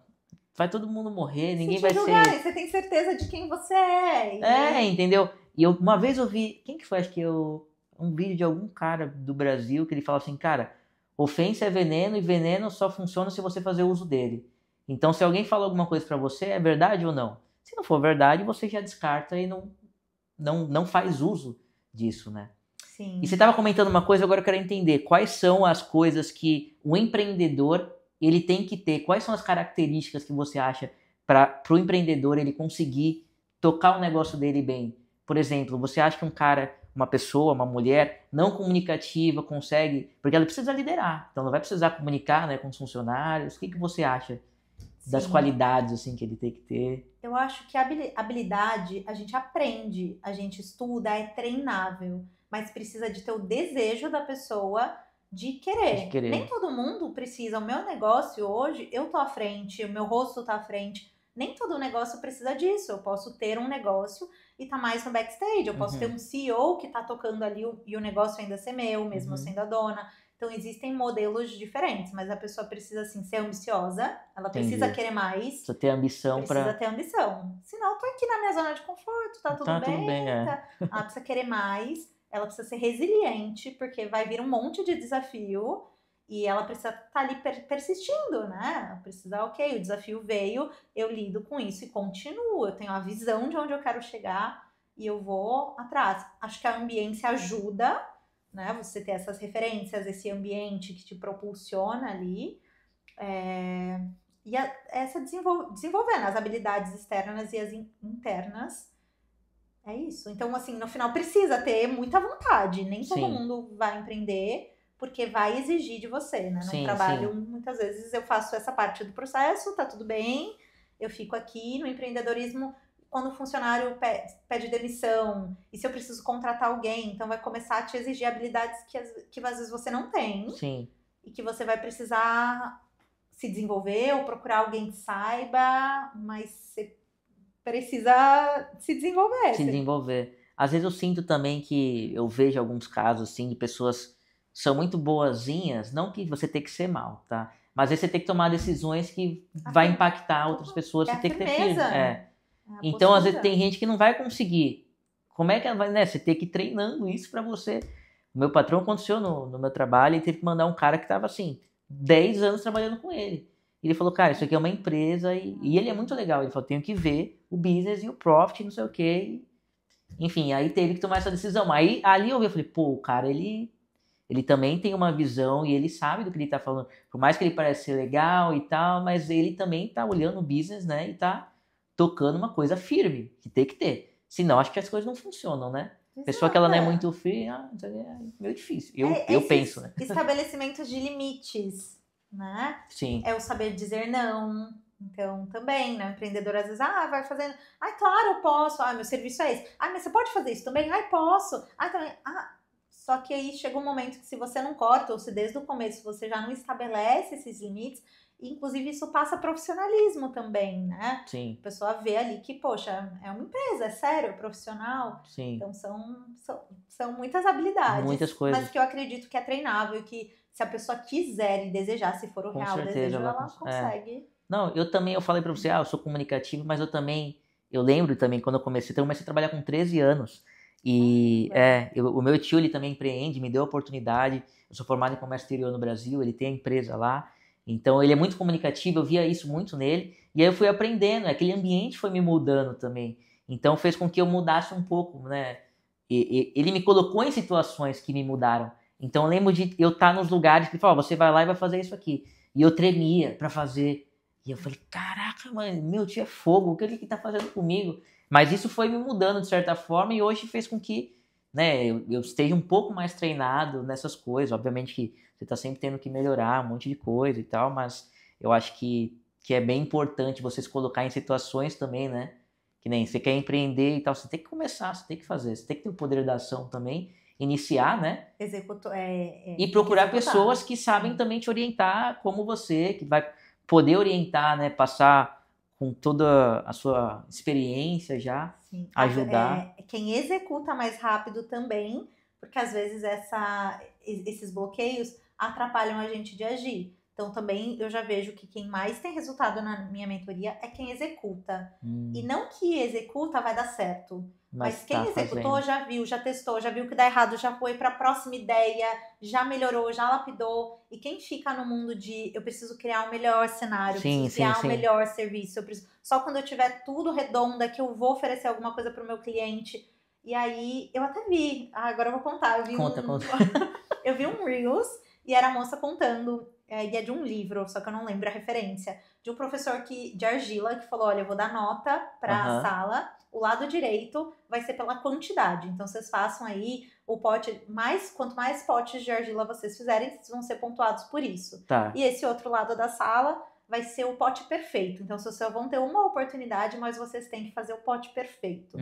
vai todo mundo morrer, ninguém vai julgar, ser... Você tem certeza de quem você é. Entendeu? E uma vez eu vi... Quem que foi? Acho que um vídeo de algum cara do Brasil que ele falava assim, cara... Ofensa é veneno e veneno só funciona se você fazer uso dele. Então, se alguém fala alguma coisa pra você, é verdade ou não? Se não for verdade, você já descarta e não faz uso disso, né? Sim. E você estava comentando uma coisa, agora eu quero entender. Quais são as coisas que o empreendedor ele tem que ter? Quais são as características que você acha para o empreendedor ele conseguir tocar o negócio dele bem? Por exemplo, você acha que uma pessoa, uma mulher não comunicativa consegue, porque ela precisa liderar, então ela vai precisar comunicar, né, com os funcionários. O que você acha das qualidades assim que ele tem que ter? Eu acho que a habilidade a gente aprende, a gente estuda, é treinável, mas precisa de ter o desejo da pessoa de querer. Nem todo mundo precisa. O meu negócio hoje, eu tô à frente, o meu rosto tá à frente. Nem todo negócio precisa disso. Eu posso ter um negócio e tá mais no backstage. Eu posso ter um CEO que tá tocando ali e o negócio ainda ser meu, mesmo sendo a dona. Então, existem modelos diferentes, mas a pessoa precisa, assim, ser ambiciosa, ela precisa querer mais. Precisa ter ambição Precisa ter ambição. Senão, eu tô aqui na minha zona de conforto, tá tudo bem. É. Ela precisa querer mais, ela precisa ser resiliente, porque vai vir um monte de desafio e ela precisa estar ali persistindo, né? Ela precisa, ok, o desafio veio, eu lido com isso e continuo. Eu tenho a visão de onde eu quero chegar e eu vou atrás. Acho que a ambiência ajuda, né? Você ter essas referências, esse ambiente que te propulsiona ali. E essa desenvolvendo as habilidades externas e as internas. É isso. Então, assim, no final precisa ter muita vontade. Nem todo mundo vai empreender, porque vai exigir de você, né? No trabalho, muitas vezes eu faço essa parte do processo, tá tudo bem, eu fico aqui. No empreendedorismo, quando o funcionário pede demissão, e se eu preciso contratar alguém, então vai começar a te exigir habilidades que às vezes você não tem. Sim. E que você vai precisar se desenvolver ou procurar alguém que saiba, mas você precisa se desenvolver. Se desenvolver. Às vezes eu sinto também que eu vejo alguns casos assim de pessoas que são muito boazinhas, não que você tem que ser mal, tá? Mas às vezes você tem que tomar decisões que vai impactar outras pessoas, você tem que ter firme. Então, às vezes tem gente que não vai conseguir. Como é que ela vai, né? Você tem que ir treinando isso pra você. O meu patrão aconteceu no meu trabalho e teve que mandar um cara que tava assim, 10 anos trabalhando com ele. Ele falou, cara, isso aqui é uma empresa e ele é muito legal. Ele falou, tenho que ver o business e o profit, não sei o quê. Enfim, aí teve que tomar essa decisão. Aí ali eu falei, pô, o cara, ele também tem uma visão e ele sabe do que ele tá falando. Por mais que ele pareça ser legal e tal, mas ele também tá olhando o business, né? E tá tocando uma coisa firme, que tem que ter. Senão, acho que as coisas não funcionam, né? Pessoa que ela não é muito firme, é meio difícil. Eu penso, né? Estabelecimentos de limites, né? Sim. É o saber dizer não. Então, também, né? O empreendedor às vezes, vai fazendo. Claro, eu posso. Meu serviço é esse. Mas você pode fazer isso também? Posso. Também. Só que aí chega um momento que se você não corta, ou se desde o começo você já não estabelece esses limites, inclusive isso passa profissionalismo também, né? Sim. A pessoa vê ali que, poxa, é uma empresa, é sério, é profissional. Sim. Então são muitas habilidades. Muitas coisas. Mas que eu acredito que é treinável, que se a pessoa quiser e desejar, se for o Com real certeza, desejo, ela consegue. Não, eu falei pra você, eu sou comunicativo, mas eu lembro também quando eu comecei a trabalhar com 13 anos. E o meu tio, ele também empreende, me deu a oportunidade. Eu sou formado em comércio exterior no Brasil, ele tem a empresa lá. Então ele é muito comunicativo, eu via isso muito nele. E aí eu fui aprendendo, aquele ambiente foi me mudando também. Então fez com que eu mudasse um pouco, né? Ele me colocou em situações que me mudaram. Então eu lembro de eu estar nos lugares que ele falou, você vai lá e vai fazer isso aqui. E eu tremia pra fazer. E eu falei, caraca, mano, meu tio é fogo, o que ele tá fazendo comigo? Mas isso foi me mudando de certa forma e hoje fez com que, né, eu esteja um pouco mais treinado nessas coisas. Obviamente que você tá sempre tendo que melhorar um monte de coisa e tal, mas eu acho que é bem importante você se colocar em situações também, né? Que nem você quer empreender e tal, você tem que começar, você tem que fazer, você tem que ter o poder da ação também, iniciar, né? E procurar pessoas que sabem também te orientar como você, que vai poder orientar, né? Passar com toda a sua experiência já, ajudar. Quem executa mais rápido também, porque às vezes esses bloqueios atrapalham a gente de agir. Então também eu já vejo que quem mais tem resultado na minha mentoria é quem executa. E não que executa vai dar certo. Mas quem executou já viu, já testou, já viu que dá errado, já foi para a próxima ideia, já melhorou, já lapidou. E quem fica no mundo de eu preciso criar o melhor cenário, preciso criar o melhor serviço, só quando eu tiver tudo redondo é que eu vou oferecer alguma coisa para o meu cliente. E aí eu até vi, agora eu vou contar, Conta. Eu vi um Reels e era a moça contando, e é de um livro, só que eu não lembro a referência, de um professor de argila que falou, olha, eu vou dar nota para a sala. O lado direito vai ser pela quantidade. Então, vocês façam aí o pote, quanto mais potes de argila vocês fizerem, vocês vão ser pontuados por isso. Tá. E esse outro lado da sala vai ser o pote perfeito. Então, vocês só vão ter uma oportunidade, mas vocês têm que fazer o pote perfeito.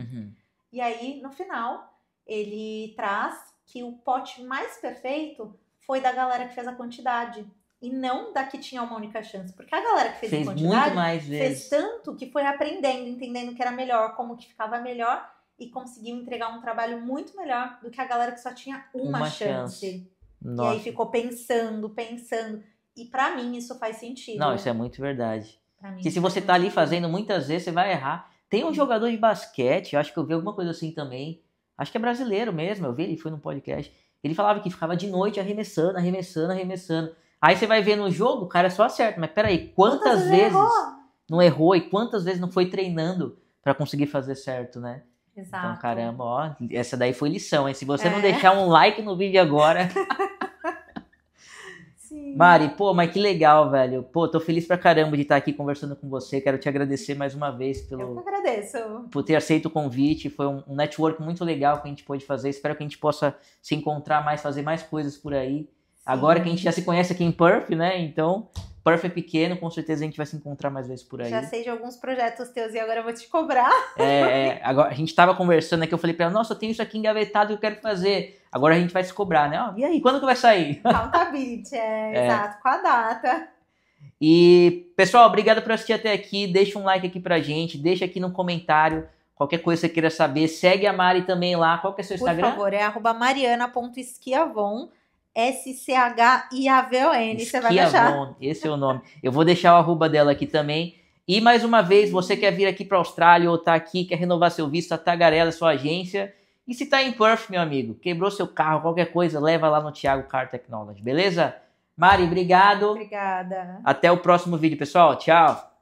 E aí, no final, ele traz que o pote mais perfeito foi da galera que fez a quantidade. E não da que tinha uma única chance. Porque a galera que fez em quantidade muito mais vezes. Fez tanto que foi aprendendo, entendendo que era melhor, como que ficava melhor e conseguiu entregar um trabalho muito melhor do que a galera que só tinha uma chance. Nossa. E aí ficou pensando. E pra mim isso faz sentido. Não, isso é muito verdade. Pra mim, Porque se isso você faz tá ali sentido. fazendo, muitas vezes você vai errar. Tem um jogador de basquete, eu acho que eu vi alguma coisa assim também. Acho que é brasileiro mesmo, eu vi, ele foi num podcast. Ele falava que ficava de noite arremessando. Aí você vai ver no jogo, o cara só acerta. Mas peraí, quantas vezes não errou e quantas vezes não foi treinando pra conseguir fazer certo, né? Exato. Então, caramba, ó, essa daí foi lição, hein? Se você não deixar um like no vídeo agora... Sim. Mari, pô, mas que legal, velho. Pô, tô feliz pra caramba de estar aqui conversando com você. Quero te agradecer mais uma vez Eu que agradeço. por ter aceito o convite. Foi um network muito legal que a gente pôde fazer. Espero que a gente possa se encontrar mais, fazer mais coisas por aí. Sim. Agora que a gente já se conhece aqui em Perth, né? Então, Perth é pequeno, com certeza a gente vai se encontrar mais vezes por aí. Já sei de alguns projetos teus e agora eu vou te cobrar. Agora a gente tava conversando aqui, eu falei pra ela, nossa, eu tenho isso aqui engavetado que eu quero fazer. Agora a gente vai se cobrar, né? E aí, quando que vai sair? Accountability, exato, com a data. E, pessoal, obrigado por assistir até aqui. Deixa um like aqui pra gente, deixa aqui no comentário qualquer coisa que você queira saber. Segue a Mari também lá. Qual que é o seu Instagram? Por favor, é @mariana.esquiavon, SCHIAVON, você vai deixar. Esse é o nome. Eu vou deixar o arroba dela aqui também. E mais uma vez, você quer vir aqui pra Austrália ou tá aqui, quer renovar seu visto, a Tagarela, sua agência. E se tá em Perth, meu amigo, quebrou seu carro, qualquer coisa, leva lá no Thiago Car Technology, beleza? Mari, obrigado. Obrigada. Até o próximo vídeo, pessoal. Tchau.